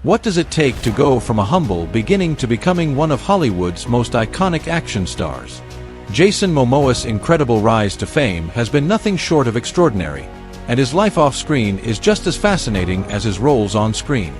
What does it take to go from a humble beginning to becoming one of Hollywood's most iconic action stars? Jason Momoa's incredible rise to fame has been nothing short of extraordinary, and his life off-screen is just as fascinating as his roles on screen.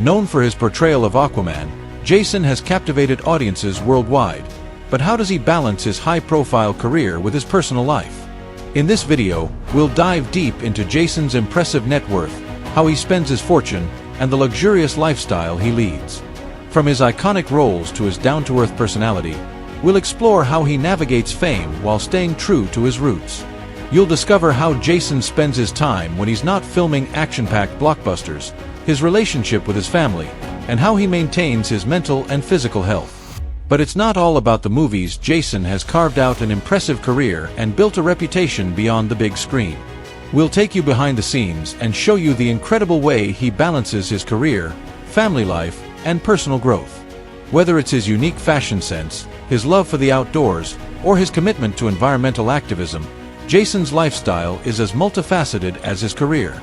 Known for his portrayal of Aquaman, Jason has captivated audiences worldwide. But how does he balance his high-profile career with his personal life? In this video, we'll dive deep into Jason's impressive net worth, how he spends his fortune, and the luxurious lifestyle he leads. From his iconic roles to his down-to-earth personality, we'll explore how he navigates fame while staying true to his roots. You'll discover how Jason spends his time when he's not filming action-packed blockbusters, his relationship with his family, and how he maintains his mental and physical health. But it's not all about the movies. Jason has carved out an impressive career and built a reputation beyond the big screen. We'll take you behind the scenes and show you the incredible way he balances his career, family life, and personal growth. Whether it's his unique fashion sense, his love for the outdoors, or his commitment to environmental activism, Jason's lifestyle is as multifaceted as his career.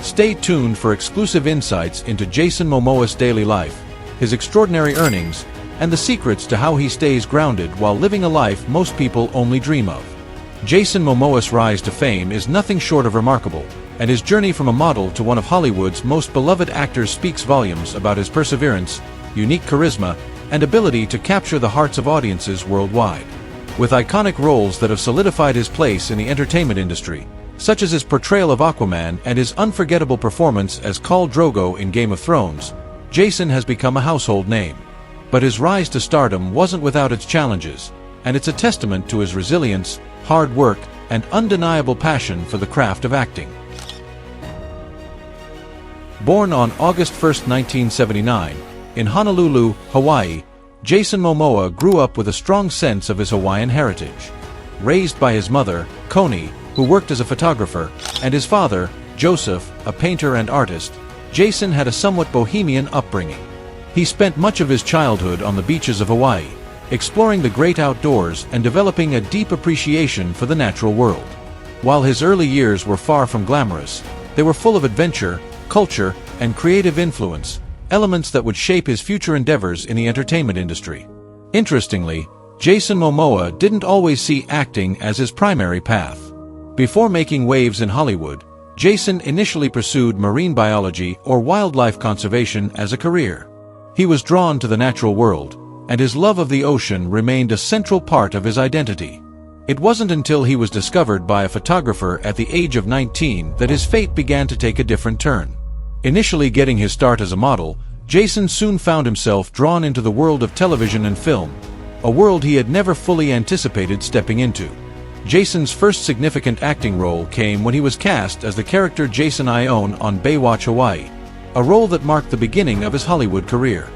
Stay tuned for exclusive insights into Jason Momoa's daily life, his extraordinary earnings, and the secrets to how he stays grounded while living a life most people only dream of. Jason Momoa's rise to fame is nothing short of remarkable, and his journey from a model to one of Hollywood's most beloved actors speaks volumes about his perseverance, unique charisma, and ability to capture the hearts of audiences worldwide. With iconic roles that have solidified his place in the entertainment industry, such as his portrayal of Aquaman and his unforgettable performance as Khal Drogo in Game of Thrones, Jason has become a household name. But his rise to stardom wasn't without its challenges, and it's a testament to his resilience, hard work, and undeniable passion for the craft of acting. Born on August 1, 1979, in Honolulu, Hawaii, Jason Momoa grew up with a strong sense of his Hawaiian heritage. Raised by his mother, Connie, who worked as a photographer, and his father, Joseph, a painter and artist, Jason had a somewhat bohemian upbringing. He spent much of his childhood on the beaches of Hawaii, exploring the great outdoors and developing a deep appreciation for the natural world. While his early years were far from glamorous, they were full of adventure, culture, and creative influence, elements that would shape his future endeavors in the entertainment industry. Interestingly, Jason Momoa didn't always see acting as his primary path. Before making waves in Hollywood, Jason initially pursued marine biology or wildlife conservation as a career. He was drawn to the natural world, and his love of the ocean remained a central part of his identity. It wasn't until he was discovered by a photographer at the age of 19 that his fate began to take a different turn. Initially getting his start as a model, Jason soon found himself drawn into the world of television and film, a world he had never fully anticipated stepping into. Jason's first significant acting role came when he was cast as the character Jason Ione on Baywatch Hawaii, a role that marked the beginning of his Hollywood career.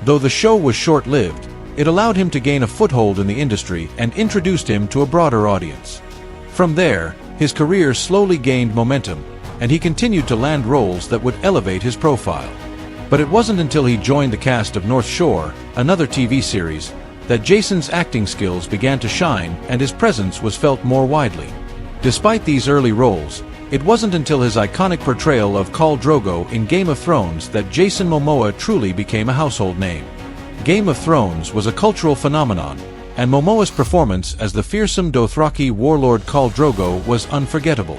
Though the show was short-lived, it allowed him to gain a foothold in the industry and introduced him to a broader audience. From there, his career slowly gained momentum, and he continued to land roles that would elevate his profile. But it wasn't until he joined the cast of North Shore, another TV series, that Jason's acting skills began to shine and his presence was felt more widely. Despite these early roles, it wasn't until his iconic portrayal of Khal Drogo in Game of Thrones that Jason Momoa truly became a household name. Game of Thrones was a cultural phenomenon, and Momoa's performance as the fearsome Dothraki warlord Khal Drogo was unforgettable.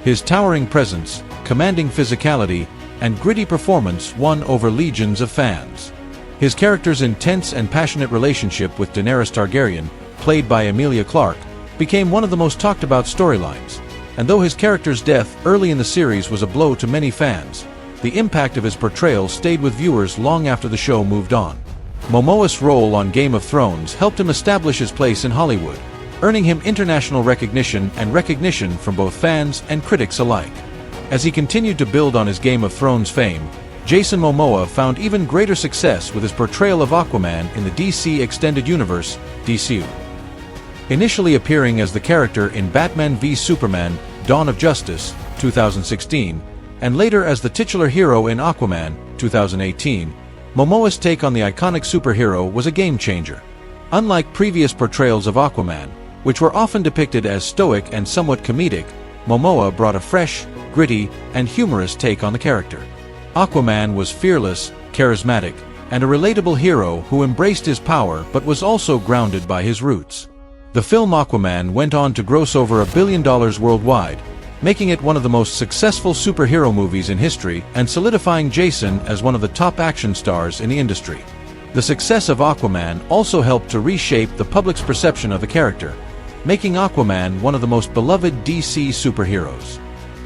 His towering presence, commanding physicality, and gritty performance won over legions of fans. His character's intense and passionate relationship with Daenerys Targaryen, played by Emilia Clarke, became one of the most talked about storylines. And though his character's death early in the series was a blow to many fans, the impact of his portrayal stayed with viewers long after the show moved on. Momoa's role on Game of Thrones helped him establish his place in Hollywood, earning him international recognition from both fans and critics alike. As he continued to build on his Game of Thrones fame, Jason Momoa found even greater success with his portrayal of Aquaman in the DC Extended Universe, DCU. Initially appearing as the character in Batman v Superman: Dawn of Justice, 2016, and later as the titular hero in Aquaman, 2018, Momoa's take on the iconic superhero was a game-changer. Unlike previous portrayals of Aquaman, which were often depicted as stoic and somewhat comedic, Momoa brought a fresh, gritty, and humorous take on the character. Aquaman was fearless, charismatic, and a relatable hero who embraced his power but was also grounded by his roots. The film Aquaman went on to gross over $1 billion worldwide, making it one of the most successful superhero movies in history and solidifying Jason as one of the top action stars in the industry. The success of Aquaman also helped to reshape the public's perception of the character, making Aquaman one of the most beloved DC superheroes.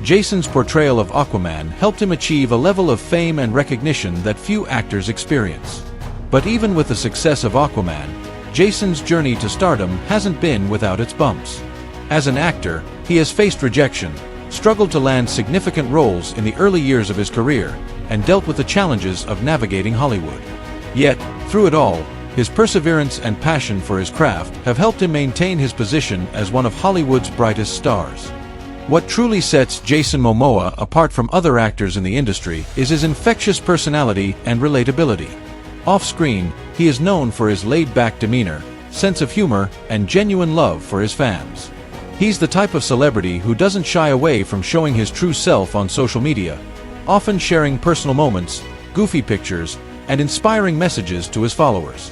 Jason's portrayal of Aquaman helped him achieve a level of fame and recognition that few actors experience. But even with the success of Aquaman, Jason's journey to stardom hasn't been without its bumps. As an actor, he has faced rejection, struggled to land significant roles in the early years of his career, and dealt with the challenges of navigating Hollywood. Yet, through it all, his perseverance and passion for his craft have helped him maintain his position as one of Hollywood's brightest stars. What truly sets Jason Momoa apart from other actors in the industry is his infectious personality and relatability. Off-screen, he is known for his laid-back demeanor, sense of humor, and genuine love for his fans. He's the type of celebrity who doesn't shy away from showing his true self on social media, often sharing personal moments, goofy pictures, and inspiring messages to his followers.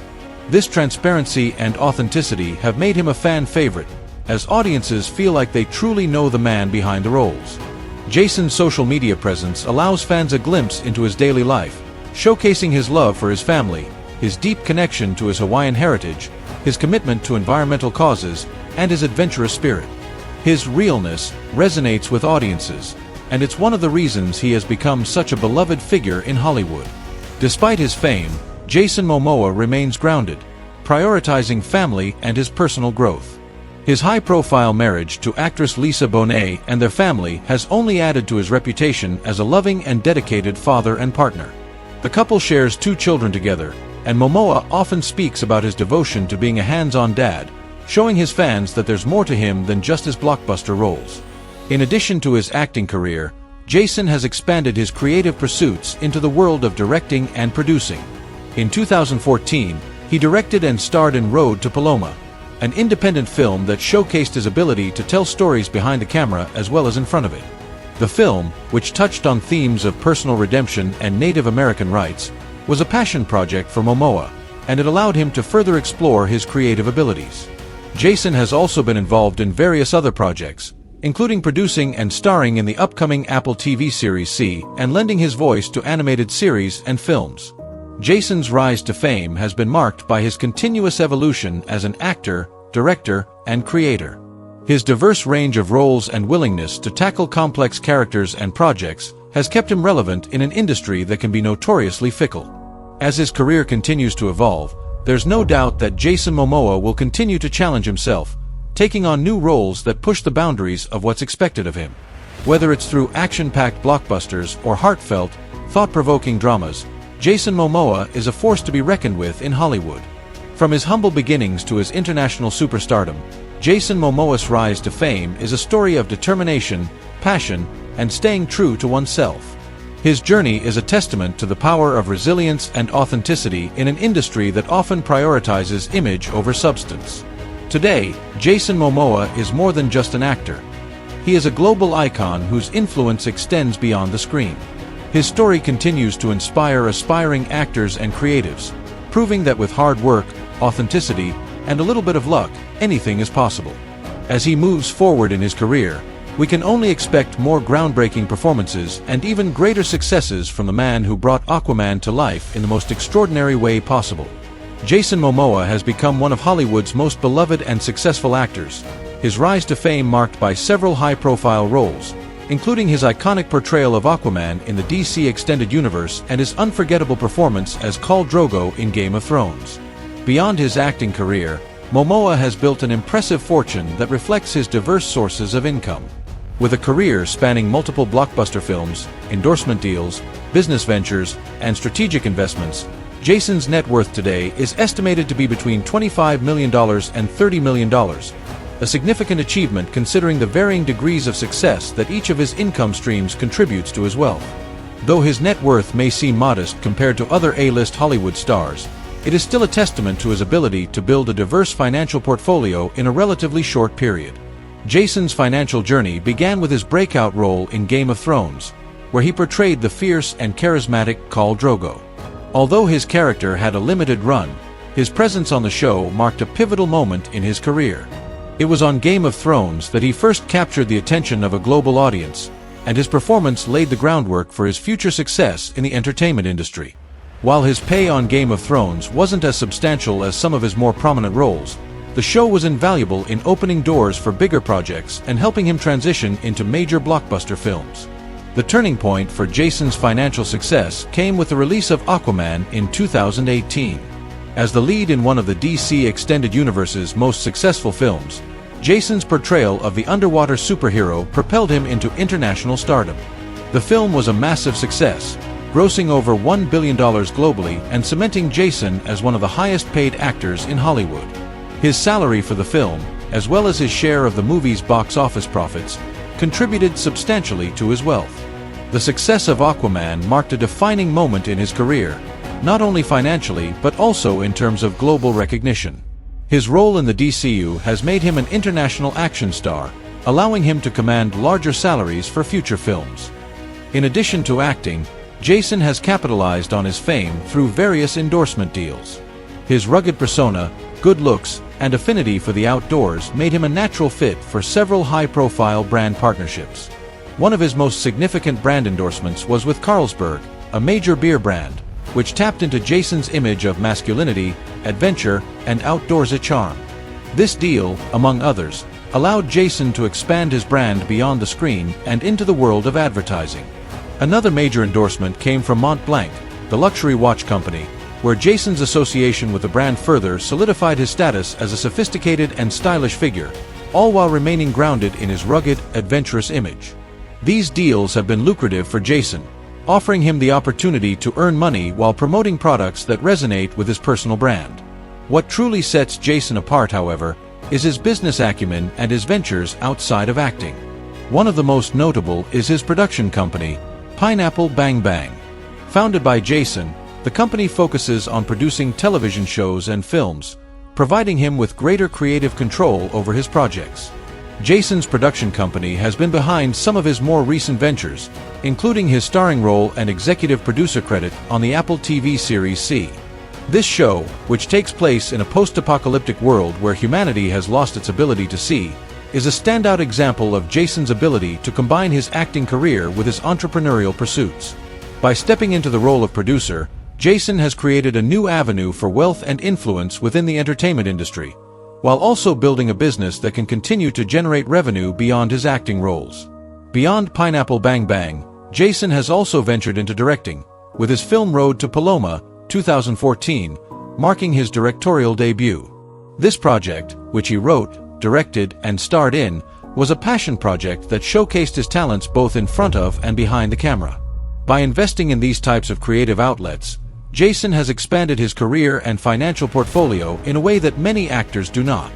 This transparency and authenticity have made him a fan favorite, as audiences feel like they truly know the man behind the roles. Jason's social media presence allows fans a glimpse into his daily life, showcasing his love for his family, his deep connection to his Hawaiian heritage, his commitment to environmental causes, and his adventurous spirit. His realness resonates with audiences, and it's one of the reasons he has become such a beloved figure in Hollywood. Despite his fame, Jason Momoa remains grounded, prioritizing family and his personal growth. His high-profile marriage to actress Lisa Bonet and their family has only added to his reputation as a loving and dedicated father and partner. The couple shares 2 children together, and Momoa often speaks about his devotion to being a hands-on dad, showing his fans that there's more to him than just his blockbuster roles. In addition to his acting career, Jason has expanded his creative pursuits into the world of directing and producing. In 2014, he directed and starred in Road to Paloma, an independent film that showcased his ability to tell stories behind the camera as well as in front of it. The film, which touched on themes of personal redemption and Native American rights, was a passion project for Momoa, and it allowed him to further explore his creative abilities. Jason has also been involved in various other projects, including producing and starring in the upcoming Apple TV series See and lending his voice to animated series and films. Jason's rise to fame has been marked by his continuous evolution as an actor, director, and creator. His diverse range of roles and willingness to tackle complex characters and projects has kept him relevant in an industry that can be notoriously fickle. As his career continues to evolve, there's no doubt that Jason Momoa will continue to challenge himself, taking on new roles that push the boundaries of what's expected of him. Whether it's through action-packed blockbusters or heartfelt, thought-provoking dramas, Jason Momoa is a force to be reckoned with in Hollywood. From his humble beginnings to his international superstardom, Jason Momoa's rise to fame is a story of determination, passion, and staying true to oneself. His journey is a testament to the power of resilience and authenticity in an industry that often prioritizes image over substance. Today, Jason Momoa is more than just an actor. He is a global icon whose influence extends beyond the screen. His story continues to inspire aspiring actors and creatives, proving that with hard work, authenticity, and a little bit of luck, anything is possible. As he moves forward in his career, we can only expect more groundbreaking performances and even greater successes from the man who brought Aquaman to life in the most extraordinary way possible. Jason Momoa has become one of Hollywood's most beloved and successful actors, his rise to fame marked by several high-profile roles, including his iconic portrayal of Aquaman in the DC Extended Universe and his unforgettable performance as Khal Drogo in Game of Thrones. Beyond his acting career, Momoa has built an impressive fortune that reflects his diverse sources of income. With a career spanning multiple blockbuster films, endorsement deals, business ventures, and strategic investments, Jason's net worth today is estimated to be between $25 million and $30 million, a significant achievement considering the varying degrees of success that each of his income streams contributes to his wealth. Though his net worth may seem modest compared to other A-list Hollywood stars, it is still a testament to his ability to build a diverse financial portfolio in a relatively short period. Jason's financial journey began with his breakout role in Game of Thrones, where he portrayed the fierce and charismatic Khal Drogo. Although his character had a limited run, his presence on the show marked a pivotal moment in his career. It was on Game of Thrones that he first captured the attention of a global audience, and his performance laid the groundwork for his future success in the entertainment industry. While his pay on Game of Thrones wasn't as substantial as some of his more prominent roles, the show was invaluable in opening doors for bigger projects and helping him transition into major blockbuster films. The turning point for Jason's financial success came with the release of Aquaman in 2018. As the lead in one of the DC Extended Universe's most successful films, Jason's portrayal of the underwater superhero propelled him into international stardom. The film was a massive success, grossing over $1 billion globally and cementing Jason as one of the highest-paid actors in Hollywood. His salary for the film, as well as his share of the movie's box office profits, contributed substantially to his wealth. The success of Aquaman marked a defining moment in his career, not only financially but also in terms of global recognition. His role in the DCU has made him an international action star, allowing him to command larger salaries for future films. In addition to acting, Jason has capitalized on his fame through various endorsement deals. His rugged persona, good looks, and affinity for the outdoors made him a natural fit for several high-profile brand partnerships. One of his most significant brand endorsements was with Carlsberg, a major beer brand, which tapped into Jason's image of masculinity, adventure, and outdoorsy charm. This deal, among others, allowed Jason to expand his brand beyond the screen and into the world of advertising. Another major endorsement came from Montblanc, the luxury watch company, where Jason's association with the brand further solidified his status as a sophisticated and stylish figure, all while remaining grounded in his rugged, adventurous image. These deals have been lucrative for Jason, offering him the opportunity to earn money while promoting products that resonate with his personal brand. What truly sets Jason apart, however, is his business acumen and his ventures outside of acting. One of the most notable is his production company, Pineapple Bang Bang. Founded by Jason, the company focuses on producing television shows and films, providing him with greater creative control over his projects. Jason's production company has been behind some of his more recent ventures, including his starring role and executive producer credit on the Apple TV series See. This show, which takes place in a post-apocalyptic world where humanity has lost its ability to see, is a standout example of Jason's ability to combine his acting career with his entrepreneurial pursuits. By stepping into the role of producer, Jason has created a new avenue for wealth and influence within the entertainment industry, while also building a business that can continue to generate revenue beyond his acting roles. Beyond Pineapple Bang Bang, Jason has also ventured into directing, with his film Road to Paloma, 2014, marking his directorial debut. This project, which he wrote, directed, and starred in, was a passion project that showcased his talents both in front of and behind the camera. By investing in these types of creative outlets, Jason has expanded his career and financial portfolio in a way that many actors do not.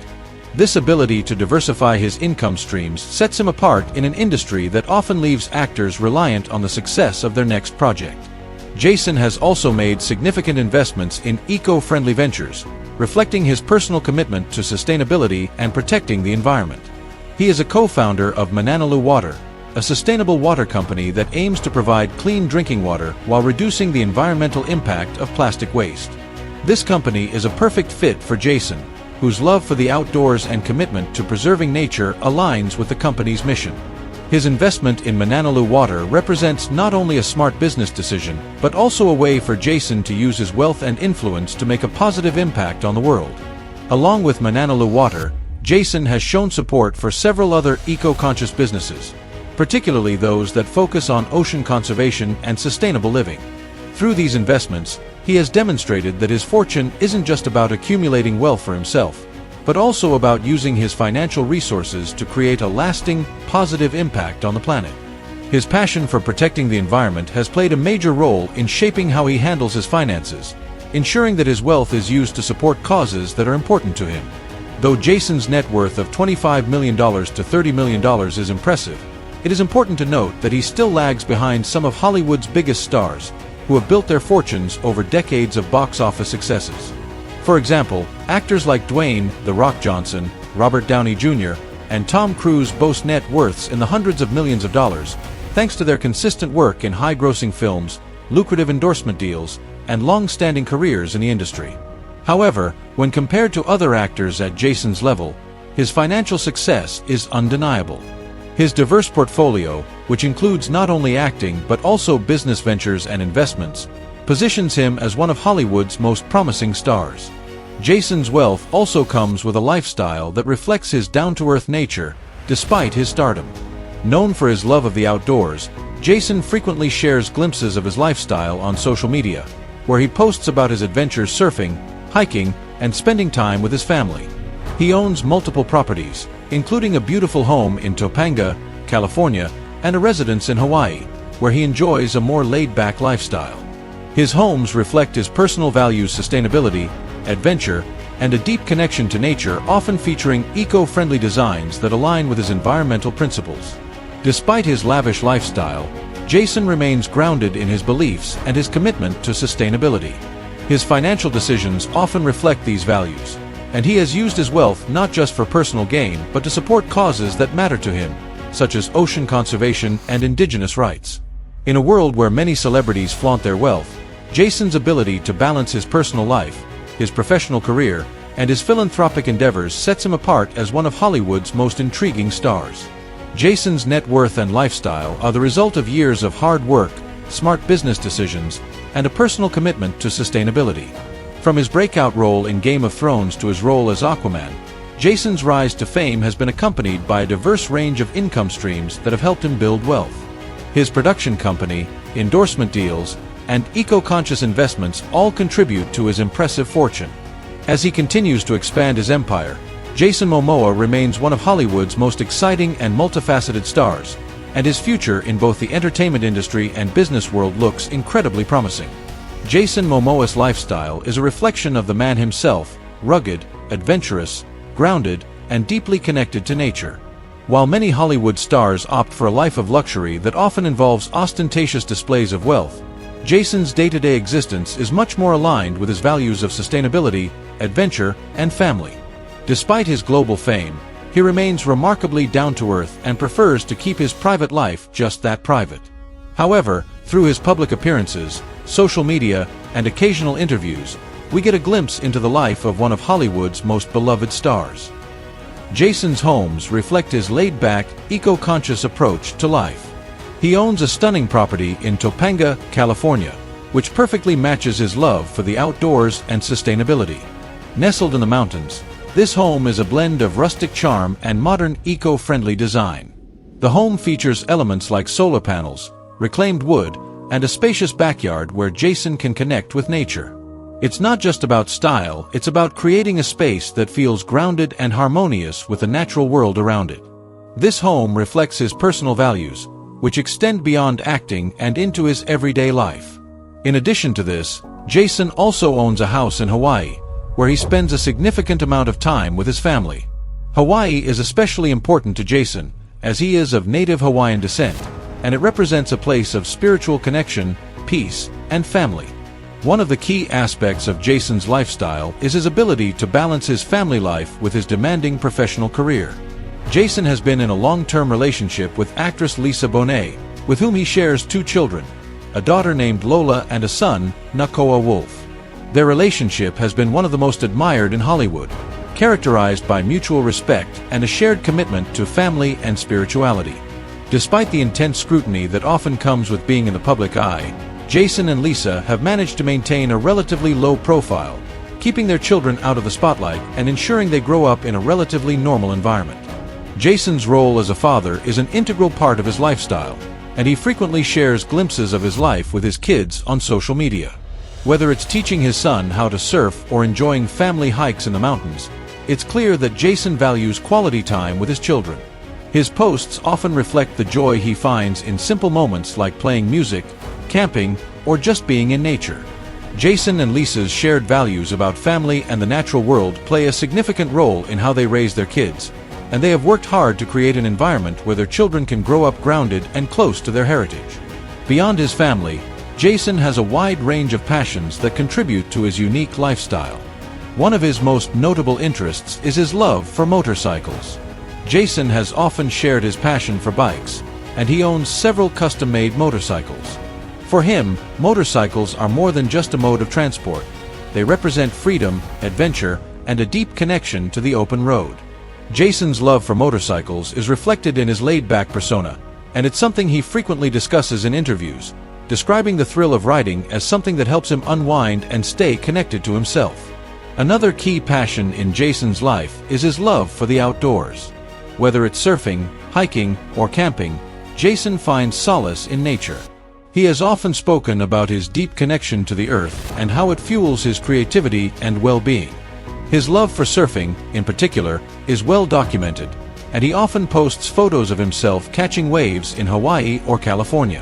This ability to diversify his income streams sets him apart in an industry that often leaves actors reliant on the success of their next project. Jason has also made significant investments in eco-friendly ventures, reflecting his personal commitment to sustainability and protecting the environment. He is a co-founder of Mananalu Water, a sustainable water company that aims to provide clean drinking water while reducing the environmental impact of plastic waste. This company is a perfect fit for Jason, whose love for the outdoors and commitment to preserving nature aligns with the company's mission. His investment in Mananalu Water represents not only a smart business decision, but also a way for Jason to use his wealth and influence to make a positive impact on the world. Along with Mananalu Water, Jason has shown support for several other eco-conscious businesses, particularly those that focus on ocean conservation and sustainable living. Through these investments, he has demonstrated that his fortune isn't just about accumulating wealth for himself, but also about using his financial resources to create a lasting, positive impact on the planet. His passion for protecting the environment has played a major role in shaping how he handles his finances, ensuring that his wealth is used to support causes that are important to him. Though Jason's net worth of $25 million to $30 million is impressive, it is important to note that he still lags behind some of Hollywood's biggest stars, who have built their fortunes over decades of box office successes. For example, actors like Dwayne "The Rock" Johnson, Robert Downey Jr., and Tom Cruise boast net worths in the hundreds of millions of dollars, thanks to their consistent work in high-grossing films, lucrative endorsement deals, and long-standing careers in the industry. However, when compared to other actors at Jason's level, his financial success is undeniable. His diverse portfolio, which includes not only acting but also business ventures and investments, positions him as one of Hollywood's most promising stars. Jason's wealth also comes with a lifestyle that reflects his down-to-earth nature, despite his stardom. Known for his love of the outdoors, Jason frequently shares glimpses of his lifestyle on social media, where he posts about his adventures surfing, hiking, and spending time with his family. He owns multiple properties, including a beautiful home in Topanga, California, and a residence in Hawaii, where he enjoys a more laid-back lifestyle. His homes reflect his personal values: sustainability, adventure, and a deep connection to nature, often featuring eco-friendly designs that align with his environmental principles. Despite his lavish lifestyle, Jason remains grounded in his beliefs and his commitment to sustainability. His financial decisions often reflect these values, and he has used his wealth not just for personal gain but to support causes that matter to him, such as ocean conservation and indigenous rights. In a world where many celebrities flaunt their wealth, Jason's ability to balance his personal life, his professional career, and his philanthropic endeavors sets him apart as one of Hollywood's most intriguing stars. Jason's net worth and lifestyle are the result of years of hard work, smart business decisions, and a personal commitment to sustainability. From his breakout role in Game of Thrones to his role as Aquaman, Jason's rise to fame has been accompanied by a diverse range of income streams that have helped him build wealth. His production company, endorsement deals, and eco-conscious investments all contribute to his impressive fortune. As he continues to expand his empire, Jason Momoa remains one of Hollywood's most exciting and multifaceted stars, and his future in both the entertainment industry and business world looks incredibly promising. Jason Momoa's lifestyle is a reflection of the man himself: rugged, adventurous, grounded, and deeply connected to nature. While many Hollywood stars opt for a life of luxury that often involves ostentatious displays of wealth, Jason's day-to-day existence is much more aligned with his values of sustainability, adventure, and family. Despite his global fame, he remains remarkably down-to-earth and prefers to keep his private life just that private. However, through his public appearances, social media, and occasional interviews, we get a glimpse into the life of one of Hollywood's most beloved stars. Jason's homes reflect his laid-back, eco-conscious approach to life. He owns a stunning property in Topanga, California, which perfectly matches his love for the outdoors and sustainability. Nestled in the mountains, this home is a blend of rustic charm and modern eco-friendly design. The home features elements like solar panels, reclaimed wood, and a spacious backyard where Jason can connect with nature. It's not just about style, it's about creating a space that feels grounded and harmonious with the natural world around it. This home reflects his personal values, which extend beyond acting and into his everyday life. In addition to this, Jason also owns a house in Hawaii, where he spends a significant amount of time with his family. Hawaii is especially important to Jason, as he is of native Hawaiian descent, and it represents a place of spiritual connection, peace, and family. One of the key aspects of Jason's lifestyle is his ability to balance his family life with his demanding professional career. Jason has been in a long-term relationship with actress Lisa Bonet, with whom he shares 2 children, a daughter named Lola and a son, Nakoa Wolf. Their relationship has been one of the most admired in Hollywood, characterized by mutual respect and a shared commitment to family and spirituality. Despite the intense scrutiny that often comes with being in the public eye, Jason and Lisa have managed to maintain a relatively low profile, keeping their children out of the spotlight and ensuring they grow up in a relatively normal environment. Jason's role as a father is an integral part of his lifestyle, and he frequently shares glimpses of his life with his kids on social media. Whether it's teaching his son how to surf or enjoying family hikes in the mountains, it's clear that Jason values quality time with his children. His posts often reflect the joy he finds in simple moments like playing music, camping, or just being in nature. Jason and Lisa's shared values about family and the natural world play a significant role in how they raise their kids, and they have worked hard to create an environment where their children can grow up grounded and close to their heritage. Beyond his family, Jason has a wide range of passions that contribute to his unique lifestyle. One of his most notable interests is his love for motorcycles. Jason has often shared his passion for bikes, and he owns several custom-made motorcycles. For him, motorcycles are more than just a mode of transport. They represent freedom, adventure, and a deep connection to the open road. Jason's love for motorcycles is reflected in his laid-back persona, and it's something he frequently discusses in interviews, describing the thrill of riding as something that helps him unwind and stay connected to himself. Another key passion in Jason's life is his love for the outdoors. Whether it's surfing, hiking, or camping, Jason finds solace in nature. He has often spoken about his deep connection to the earth and how it fuels his creativity and well-being. His love for surfing, in particular, is well documented, and he often posts photos of himself catching waves in Hawaii or California.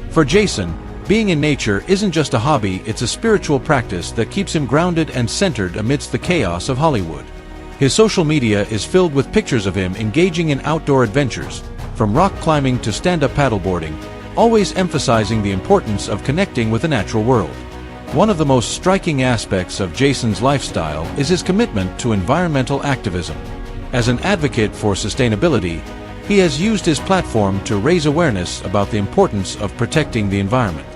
For Jason, being in nature isn't just a hobby, it's a spiritual practice that keeps him grounded and centered amidst the chaos of Hollywood. His social media is filled with pictures of him engaging in outdoor adventures, from rock climbing to stand-up paddleboarding, always emphasizing the importance of connecting with the natural world. One of the most striking aspects of Jason's lifestyle is his commitment to environmental activism. As an advocate for sustainability, he has used his platform to raise awareness about the importance of protecting the environment.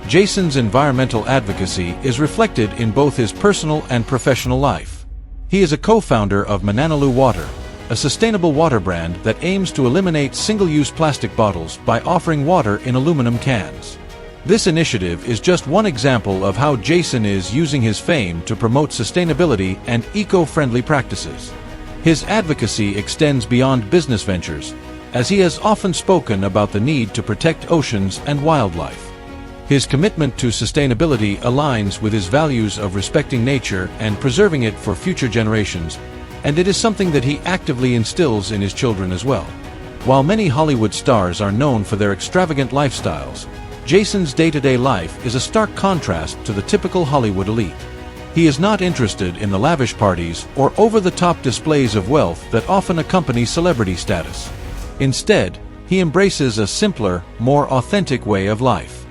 Jason's environmental advocacy is reflected in both his personal and professional life. He is a co-founder of Mananalu Water, a sustainable water brand that aims to eliminate single-use plastic bottles by offering water in aluminum cans. This initiative is just one example of how Jason is using his fame to promote sustainability and eco-friendly practices. His advocacy extends beyond business ventures, as he has often spoken about the need to protect oceans and wildlife. His commitment to sustainability aligns with his values of respecting nature and preserving it for future generations, and it is something that he actively instills in his children as well. While many Hollywood stars are known for their extravagant lifestyles, Jason's day-to-day life is a stark contrast to the typical Hollywood elite. He is not interested in the lavish parties or over-the-top displays of wealth that often accompany celebrity status. Instead, he embraces a simpler, more authentic way of life.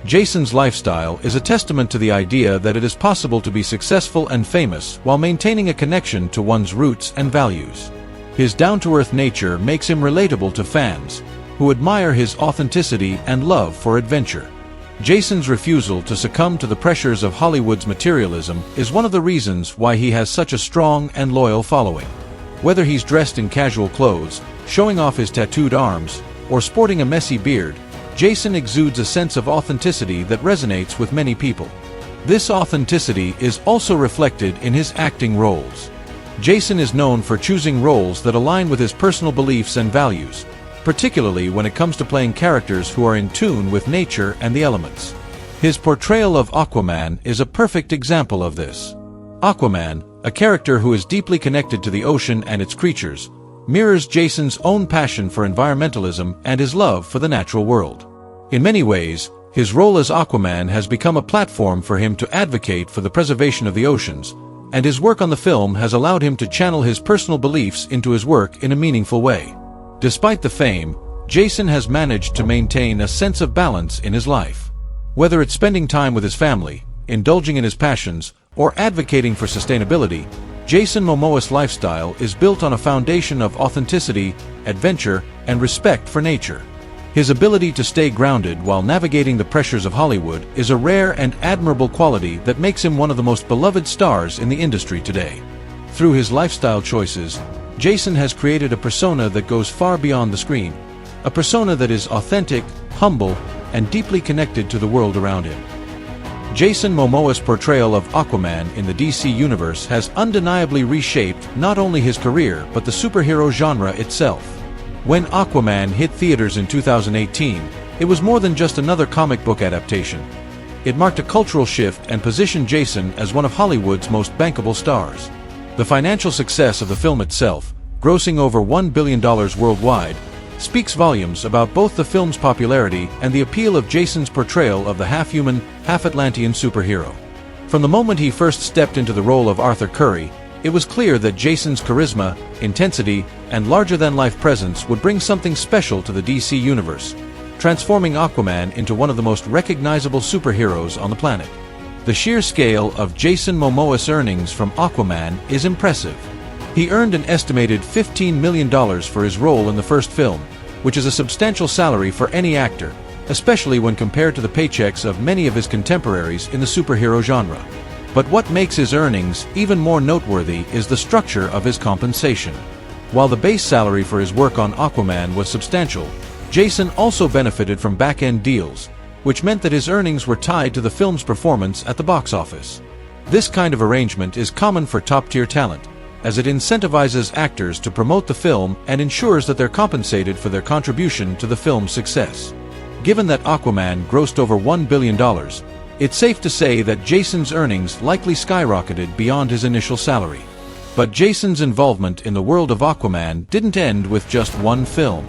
Jason's lifestyle is a testament to the idea that it is possible to be successful and famous while maintaining a connection to one's roots and values. His down-to-earth nature makes him relatable to fans, who admire his authenticity and love for adventure. Jason's refusal to succumb to the pressures of Hollywood's materialism is one of the reasons why he has such a strong and loyal following. Whether he's dressed in casual clothes, showing off his tattooed arms, or sporting a messy beard, Jason exudes a sense of authenticity that resonates with many people. This authenticity is also reflected in his acting roles. Jason is known for choosing roles that align with his personal beliefs and values, particularly when it comes to playing characters who are in tune with nature and the elements. His portrayal of Aquaman is a perfect example of this. Aquaman, a character who is deeply connected to the ocean and its creatures, mirrors Jason's own passion for environmentalism and his love for the natural world. In many ways, his role as Aquaman has become a platform for him to advocate for the preservation of the oceans, and his work on the film has allowed him to channel his personal beliefs into his work in a meaningful way. Despite the fame, Jason has managed to maintain a sense of balance in his life. Whether it's spending time with his family, indulging in his passions, or advocating for sustainability, Jason Momoa's lifestyle is built on a foundation of authenticity, adventure, and respect for nature. His ability to stay grounded while navigating the pressures of Hollywood is a rare and admirable quality that makes him one of the most beloved stars in the industry today. Through his lifestyle choices, Jason has created a persona that goes far beyond the screen, a persona that is authentic, humble, and deeply connected to the world around him. Jason Momoa's portrayal of Aquaman in the DC universe has undeniably reshaped not only his career but the superhero genre itself. When Aquaman hit theaters in 2018, it was more than just another comic book adaptation. It marked a cultural shift and positioned Jason as one of Hollywood's most bankable stars. The financial success of the film itself, grossing over $1 billion worldwide, speaks volumes about both the film's popularity and the appeal of Jason's portrayal of the half-human, half-Atlantean superhero. From the moment he first stepped into the role of Arthur Curry, it was clear that Jason's charisma, intensity, and larger-than-life presence would bring something special to the DC universe, transforming Aquaman into one of the most recognizable superheroes on the planet. The sheer scale of Jason Momoa's earnings from Aquaman is impressive. He earned an estimated $15 million for his role in the first film, which is a substantial salary for any actor, especially when compared to the paychecks of many of his contemporaries in the superhero genre. But what makes his earnings even more noteworthy is the structure of his compensation. While the base salary for his work on Aquaman was substantial, Jason also benefited from back-end deals, which meant that his earnings were tied to the film's performance at the box office. This kind of arrangement is common for top-tier talent, as it incentivizes actors to promote the film and ensures that they're compensated for their contribution to the film's success. Given that Aquaman grossed over $1 billion, it's safe to say that Jason's earnings likely skyrocketed beyond his initial salary. But Jason's involvement in the world of Aquaman didn't end with just one film.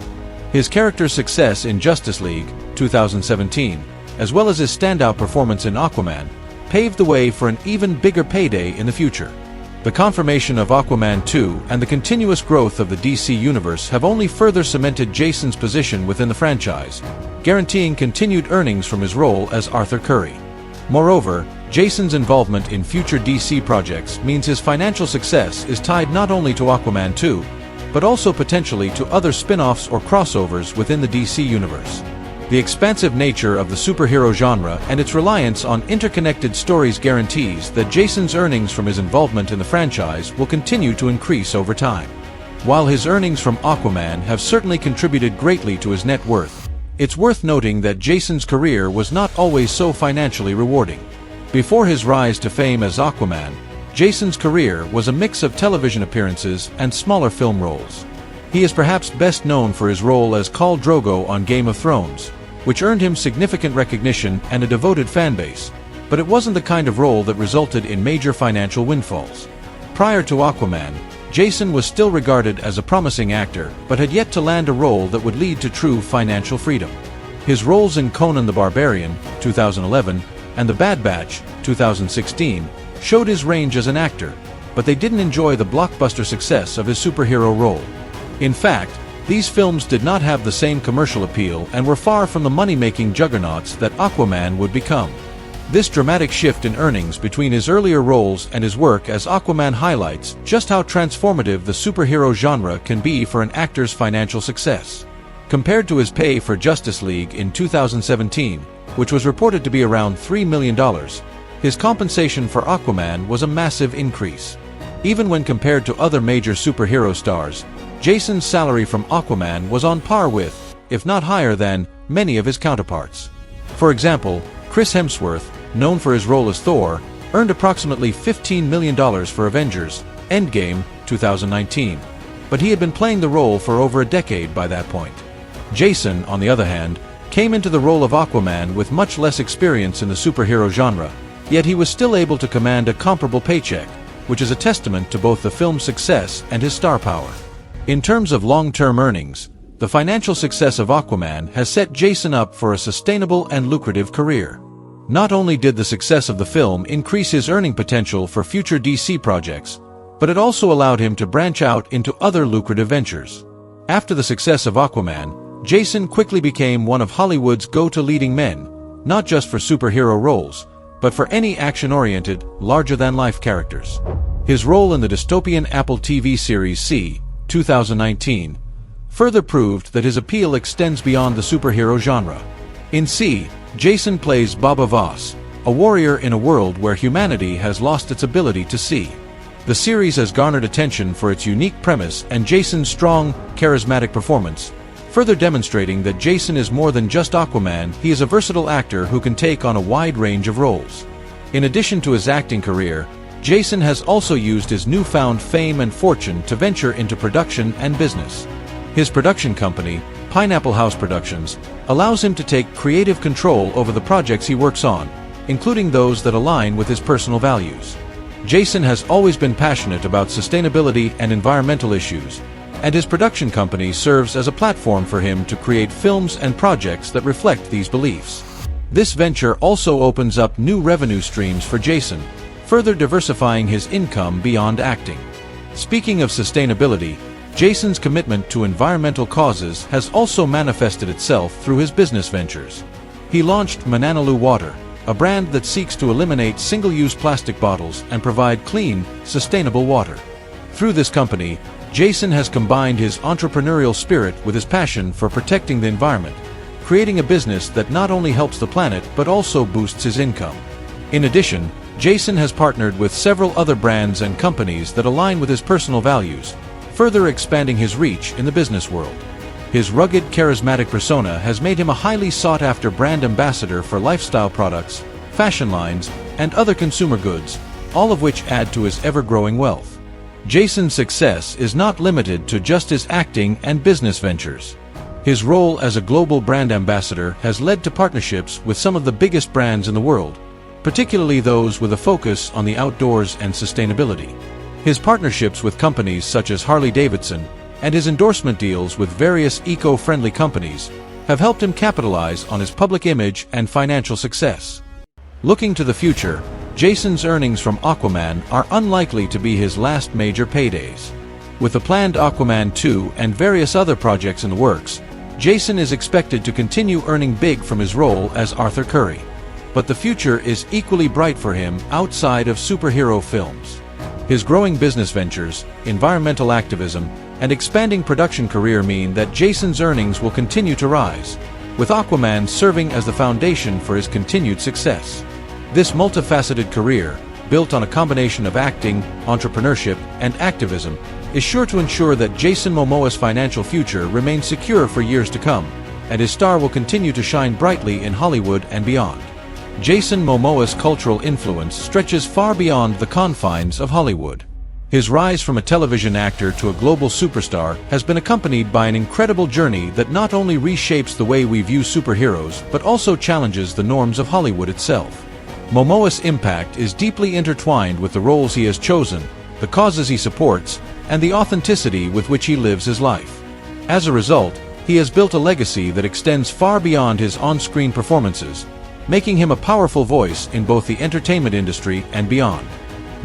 His character's success in Justice League 2017, as well as his standout performance in Aquaman, paved the way for an even bigger payday in the future. The confirmation of Aquaman 2 and the continuous growth of the DC Universe have only further cemented Jason's position within the franchise, guaranteeing continued earnings from his role as Arthur Curry. Moreover, Jason's involvement in future DC projects means his financial success is tied not only to Aquaman 2, but also potentially to other spin-offs or crossovers within the DC Universe. The expansive nature of the superhero genre and its reliance on interconnected stories guarantees that Jason's earnings from his involvement in the franchise will continue to increase over time. While his earnings from Aquaman have certainly contributed greatly to his net worth, it's worth noting that Jason's career was not always so financially rewarding. Before his rise to fame as Aquaman, Jason's career was a mix of television appearances and smaller film roles. He is perhaps best known for his role as Khal Drogo on Game of Thrones, which earned him significant recognition and a devoted fanbase, but it wasn't the kind of role that resulted in major financial windfalls. Prior to Aquaman, Jason was still regarded as a promising actor, but had yet to land a role that would lead to true financial freedom. His roles in Conan the Barbarian 2011 and The Bad Batch 2016 showed his range as an actor, but they didn't enjoy the blockbuster success of his superhero role. In fact, these films did not have the same commercial appeal and were far from the money-making juggernauts that Aquaman would become. This dramatic shift in earnings between his earlier roles and his work as Aquaman highlights just how transformative the superhero genre can be for an actor's financial success. Compared to his pay for Justice League in 2017, which was reported to be around $3 million, his compensation for Aquaman was a massive increase. Even when compared to other major superhero stars, Jason's salary from Aquaman was on par with, if not higher than, many of his counterparts. For example, Chris Hemsworth, known for his role as Thor, earned approximately $15 million for Avengers Endgame 2019, but he had been playing the role for over a decade by that point. Jason, on the other hand, came into the role of Aquaman with much less experience in the superhero genre, yet he was still able to command a comparable paycheck, which is a testament to both the film's success and his star power. In terms of long-term earnings, the financial success of Aquaman has set Jason up for a sustainable and lucrative career. Not only did the success of the film increase his earning potential for future DC projects, but it also allowed him to branch out into other lucrative ventures. After the success of Aquaman, Jason quickly became one of Hollywood's go-to leading men, not just for superhero roles, but for any action-oriented, larger-than-life characters. His role in the dystopian Apple TV series C, 2019, further proved that his appeal extends beyond the superhero genre. In C, Jason plays Baba Voss, a warrior in a world where humanity has lost its ability to see. The series has garnered attention for its unique premise and Jason's strong, charismatic performance, further demonstrating that Jason is more than just Aquaman. He is a versatile actor who can take on a wide range of roles. In addition to his acting career, Jason has also used his newfound fame and fortune to venture into production and business. His production company, Pineapple House Productions, allows him to take creative control over the projects he works on, including those that align with his personal values. Jason has always been passionate about sustainability and environmental issues, and his production company serves as a platform for him to create films and projects that reflect these beliefs. This venture also opens up new revenue streams for Jason, further diversifying his income beyond acting. Speaking of sustainability, Jason's commitment to environmental causes has also manifested itself through his business ventures. He launched Mananalu Water, a brand that seeks to eliminate single-use plastic bottles and provide clean, sustainable water. Through this company, Jason has combined his entrepreneurial spirit with his passion for protecting the environment, creating a business that not only helps the planet but also boosts his income. In addition, Jason has partnered with several other brands and companies that align with his personal values, further expanding his reach in the business world. His rugged, charismatic persona has made him a highly sought-after brand ambassador for lifestyle products, fashion lines, and other consumer goods, all of which add to his ever-growing wealth. Jason's success is not limited to just his acting and business ventures. His role as a global brand ambassador has led to partnerships with some of the biggest brands in the world, particularly those with a focus on the outdoors and sustainability. His partnerships with companies such as Harley-Davidson and his endorsement deals with various eco-friendly companies have helped him capitalize on his public image and financial success. Looking to the future, Jason's earnings from Aquaman are unlikely to be his last major paydays. With the planned Aquaman 2 and various other projects in the works, Jason is expected to continue earning big from his role as Arthur Curry. But the future is equally bright for him outside of superhero films. His growing business ventures, environmental activism, and expanding production career mean that Jason's earnings will continue to rise, with Aquaman serving as the foundation for his continued success. This multifaceted career, built on a combination of acting, entrepreneurship, and activism, is sure to ensure that Jason Momoa's financial future remains secure for years to come, and his star will continue to shine brightly in Hollywood and beyond. Jason Momoa's cultural influence stretches far beyond the confines of Hollywood. His rise from a television actor to a global superstar has been accompanied by an incredible journey that not only reshapes the way we view superheroes but also challenges the norms of Hollywood itself. Momoa's impact is deeply intertwined with the roles he has chosen, the causes he supports, and the authenticity with which he lives his life. As a result, he has built a legacy that extends far beyond his on-screen performances, making him a powerful voice in both the entertainment industry and beyond.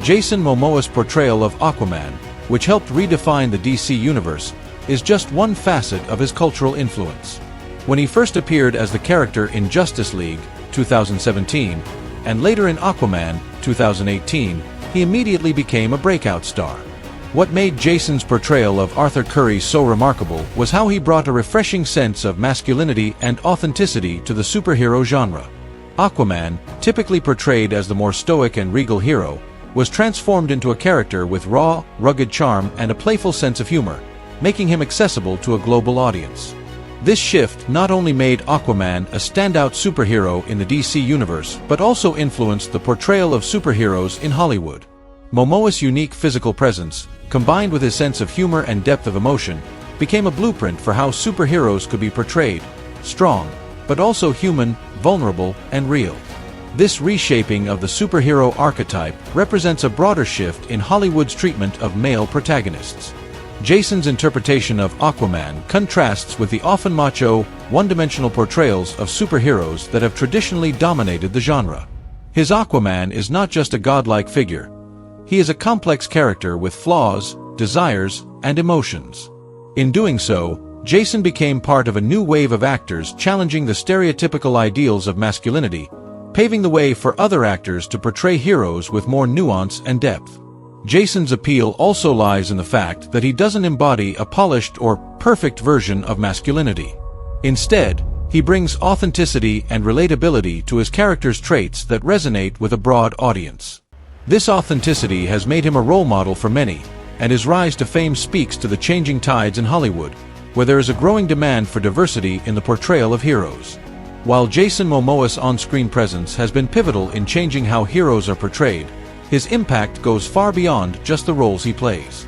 Jason Momoa's portrayal of Aquaman, which helped redefine the DC universe, is just one facet of his cultural influence. When he first appeared as the character in Justice League, 2017, and later in Aquaman, 2018, he immediately became a breakout star. What made Jason's portrayal of Arthur Curry so remarkable was how he brought a refreshing sense of masculinity and authenticity to the superhero genre. Aquaman, typically portrayed as the more stoic and regal hero, was transformed into a character with raw, rugged charm and a playful sense of humor, making him accessible to a global audience. This shift not only made Aquaman a standout superhero in the DC universe but also influenced the portrayal of superheroes in Hollywood. Momoa's unique physical presence, combined with his sense of humor and depth of emotion, became a blueprint for how superheroes could be portrayed: strong, but also human, vulnerable, and real. This reshaping of the superhero archetype represents a broader shift in Hollywood's treatment of male protagonists. Jason's interpretation of Aquaman contrasts with the often macho, one-dimensional portrayals of superheroes that have traditionally dominated the genre. His Aquaman is not just a godlike figure. He is a complex character with flaws, desires, and emotions. In doing so, Jason became part of a new wave of actors challenging the stereotypical ideals of masculinity, paving the way for other actors to portray heroes with more nuance and depth. Jason's appeal also lies in the fact that he doesn't embody a polished or perfect version of masculinity. Instead, he brings authenticity and relatability to his character's traits that resonate with a broad audience. This authenticity has made him a role model for many, and his rise to fame speaks to the changing tides in Hollywood, where there is a growing demand for diversity in the portrayal of heroes. While Jason Momoa's on-screen presence has been pivotal in changing how heroes are portrayed, his impact goes far beyond just the roles he plays.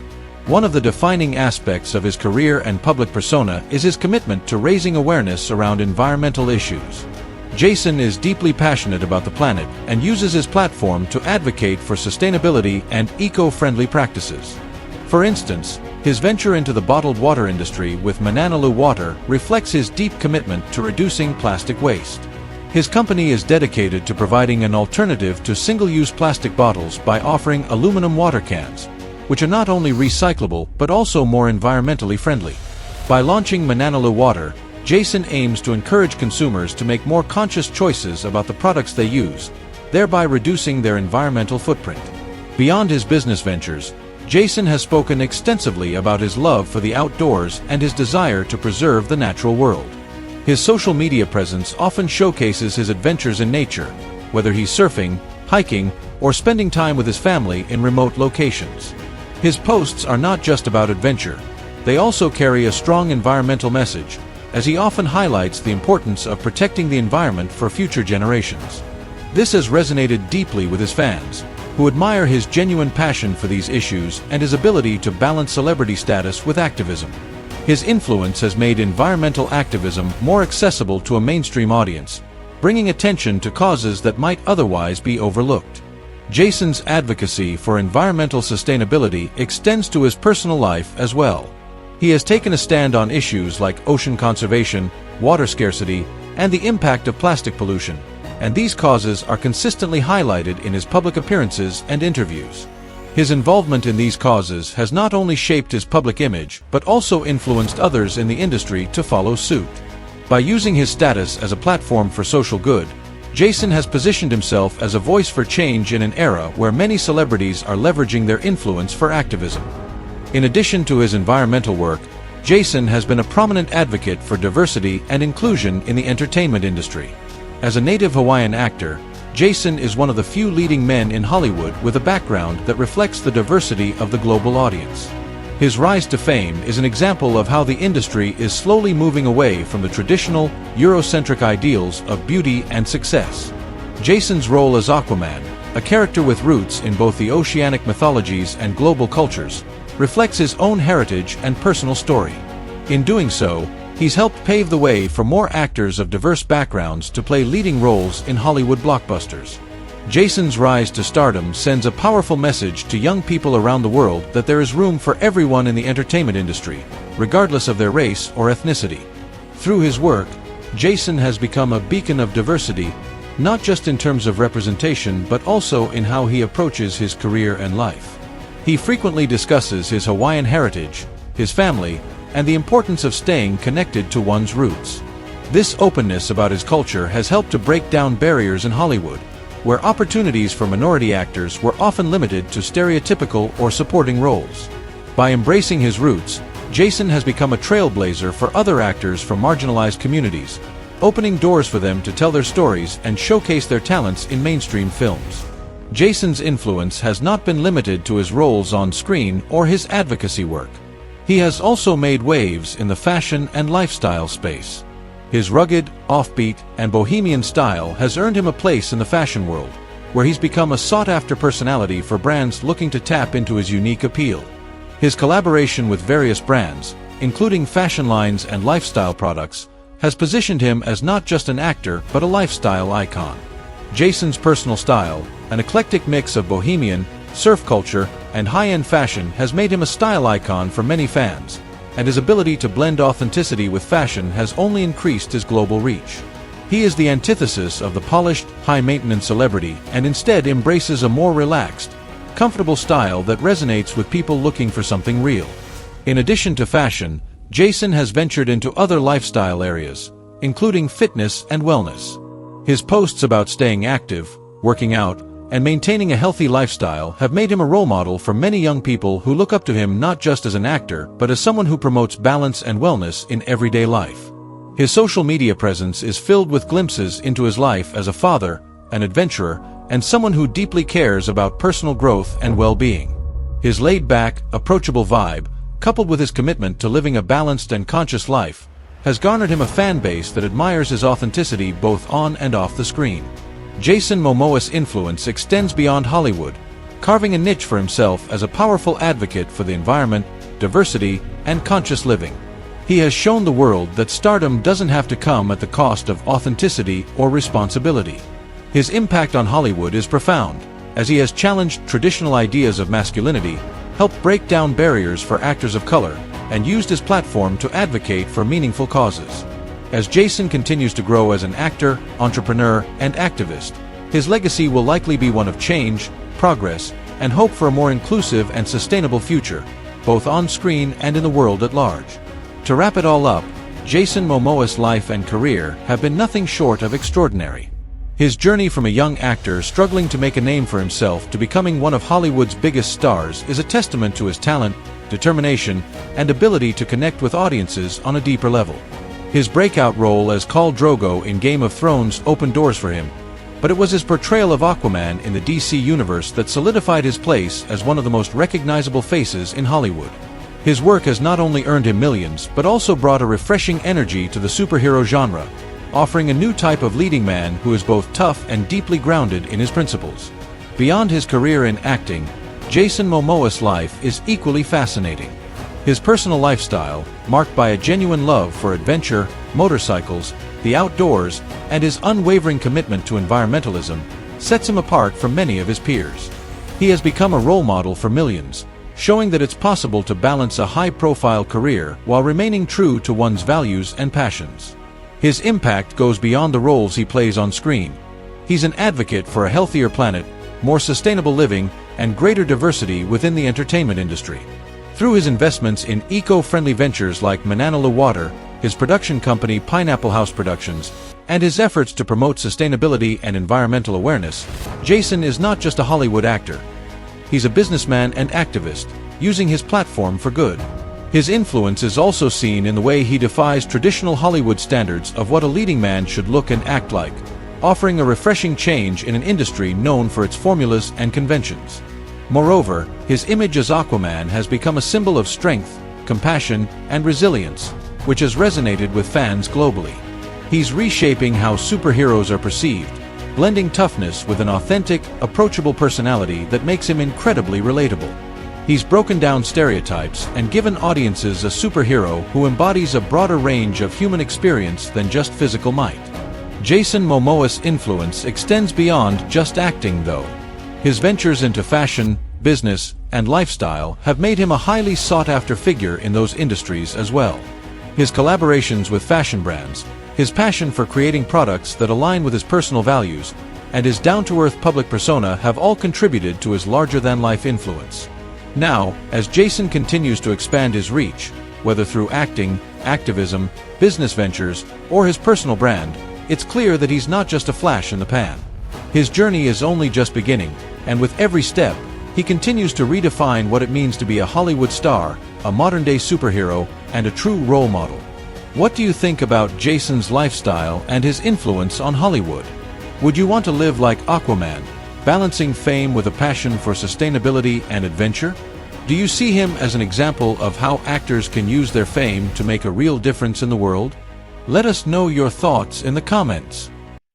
One of the defining aspects of his career and public persona is his commitment to raising awareness around environmental issues. Jason is deeply passionate about the planet and uses his platform to advocate for sustainability and eco-friendly practices. For instance, his venture into the bottled water industry with Mananalu Water reflects his deep commitment to reducing plastic waste. His company is dedicated to providing an alternative to single-use plastic bottles by offering aluminum water cans, which are not only recyclable but also more environmentally friendly. By launching Mananalu Water, Jason aims to encourage consumers to make more conscious choices about the products they use, thereby reducing their environmental footprint. Beyond his business ventures, Jason has spoken extensively about his love for the outdoors and his desire to preserve the natural world. His social media presence often showcases his adventures in nature, whether he's surfing, hiking, or spending time with his family in remote locations. His posts are not just about adventure. They also carry a strong environmental message, as he often highlights the importance of protecting the environment for future generations. This has resonated deeply with his fans, who admire his genuine passion for these issues and his ability to balance celebrity status with activism. His influence has made environmental activism more accessible to a mainstream audience, bringing attention to causes that might otherwise be overlooked. Jason's advocacy for environmental sustainability extends to his personal life as well. He has taken a stand on issues like ocean conservation, water scarcity, and the impact of plastic pollution, and these causes are consistently highlighted in his public appearances and interviews. His involvement in these causes has not only shaped his public image, but also influenced others in the industry to follow suit. By using his status as a platform for social good, Jason has positioned himself as a voice for change in an era where many celebrities are leveraging their influence for activism. In addition to his environmental work, Jason has been a prominent advocate for diversity and inclusion in the entertainment industry. As a native Hawaiian actor, Jason is one of the few leading men in Hollywood with a background that reflects the diversity of the global audience. His rise to fame is an example of how the industry is slowly moving away from the traditional, Eurocentric ideals of beauty and success. Jason's role as Aquaman, a character with roots in both the oceanic mythologies and global cultures, reflects his own heritage and personal story. In doing so, he's helped pave the way for more actors of diverse backgrounds to play leading roles in Hollywood blockbusters. Jason's rise to stardom sends a powerful message to young people around the world that there is room for everyone in the entertainment industry, regardless of their race or ethnicity. Through his work, Jason has become a beacon of diversity, not just in terms of representation but also in how he approaches his career and life. He frequently discusses his Hawaiian heritage, his family, and the importance of staying connected to one's roots. This openness about his culture has helped to break down barriers in Hollywood, where opportunities for minority actors were often limited to stereotypical or supporting roles. By embracing his roots, Jason has become a trailblazer for other actors from marginalized communities, opening doors for them to tell their stories and showcase their talents in mainstream films. Jason's influence has not been limited to his roles on screen or his advocacy work. He has also made waves in the fashion and lifestyle space. His rugged, offbeat, and bohemian style has earned him a place in the fashion world, where he's become a sought-after personality for brands looking to tap into his unique appeal. His collaboration with various brands, including fashion lines and lifestyle products, has positioned him as not just an actor but a lifestyle icon. Jason's personal style, an eclectic mix of bohemian, surf culture, and high-end fashion has made him a style icon for many fans, and his ability to blend authenticity with fashion has only increased his global reach. He is the antithesis of the polished, high-maintenance celebrity and instead embraces a more relaxed, comfortable style that resonates with people looking for something real. In addition to fashion, Jason has ventured into other lifestyle areas, including fitness and wellness. His posts about staying active, working out, and maintaining a healthy lifestyle have made him a role model for many young people who look up to him not just as an actor but as someone who promotes balance and wellness in everyday life. His social media presence is filled with glimpses into his life as a father, an adventurer, and someone who deeply cares about personal growth and well-being. His laid-back, approachable vibe, coupled with his commitment to living a balanced and conscious life, has garnered him a fan base that admires his authenticity both on and off the screen. Jason Momoa's influence extends beyond Hollywood, carving a niche for himself as a powerful advocate for the environment, diversity, and conscious living. He has shown the world that stardom doesn't have to come at the cost of authenticity or responsibility. His impact on Hollywood is profound, as he has challenged traditional ideas of masculinity, helped break down barriers for actors of color, and used his platform to advocate for meaningful causes. As Jason continues to grow as an actor, entrepreneur, and activist, his legacy will likely be one of change, progress, and hope for a more inclusive and sustainable future, both on screen and in the world at large. To wrap it all up, Jason Momoa's life and career have been nothing short of extraordinary. His journey from a young actor struggling to make a name for himself to becoming one of Hollywood's biggest stars is a testament to his talent, determination, and ability to connect with audiences on a deeper level. His breakout role as Khal Drogo in Game of Thrones opened doors for him, but it was his portrayal of Aquaman in the DC universe that solidified his place as one of the most recognizable faces in Hollywood. His work has not only earned him millions, but also brought a refreshing energy to the superhero genre, offering a new type of leading man who is both tough and deeply grounded in his principles. Beyond his career in acting, Jason Momoa's life is equally fascinating. His personal lifestyle, marked by a genuine love for adventure, motorcycles, the outdoors, and his unwavering commitment to environmentalism, sets him apart from many of his peers. He has become a role model for millions, showing that it's possible to balance a high-profile career while remaining true to one's values and passions. His impact goes beyond the roles he plays on screen. He's an advocate for a healthier planet, more sustainable living, and greater diversity within the entertainment industry. Through his investments in eco-friendly ventures like Mananalu Water, his production company Pineapple House Productions, and his efforts to promote sustainability and environmental awareness, Jason is not just a Hollywood actor. He's a businessman and activist, using his platform for good. His influence is also seen in the way he defies traditional Hollywood standards of what a leading man should look and act like, offering a refreshing change in an industry known for its formulas and conventions. Moreover, his image as Aquaman has become a symbol of strength, compassion, and resilience, which has resonated with fans globally. He's reshaping how superheroes are perceived, blending toughness with an authentic, approachable personality that makes him incredibly relatable. He's broken down stereotypes and given audiences a superhero who embodies a broader range of human experience than just physical might. Jason Momoa's influence extends beyond just acting, though. His ventures into fashion, business, and lifestyle have made him a highly sought-after figure in those industries as well. His collaborations with fashion brands, his passion for creating products that align with his personal values, and his down-to-earth public persona have all contributed to his larger-than-life influence. Now, as Jason continues to expand his reach, whether through acting, activism, business ventures, or his personal brand, it's clear that he's not just a flash in the pan. His journey is only just beginning, and with every step, he continues to redefine what it means to be a Hollywood star, a modern-day superhero, and a true role model. What do you think about Jason's lifestyle and his influence on Hollywood? Would you want to live like Aquaman, balancing fame with a passion for sustainability and adventure? Do you see him as an example of how actors can use their fame to make a real difference in the world? Let us know your thoughts in the comments.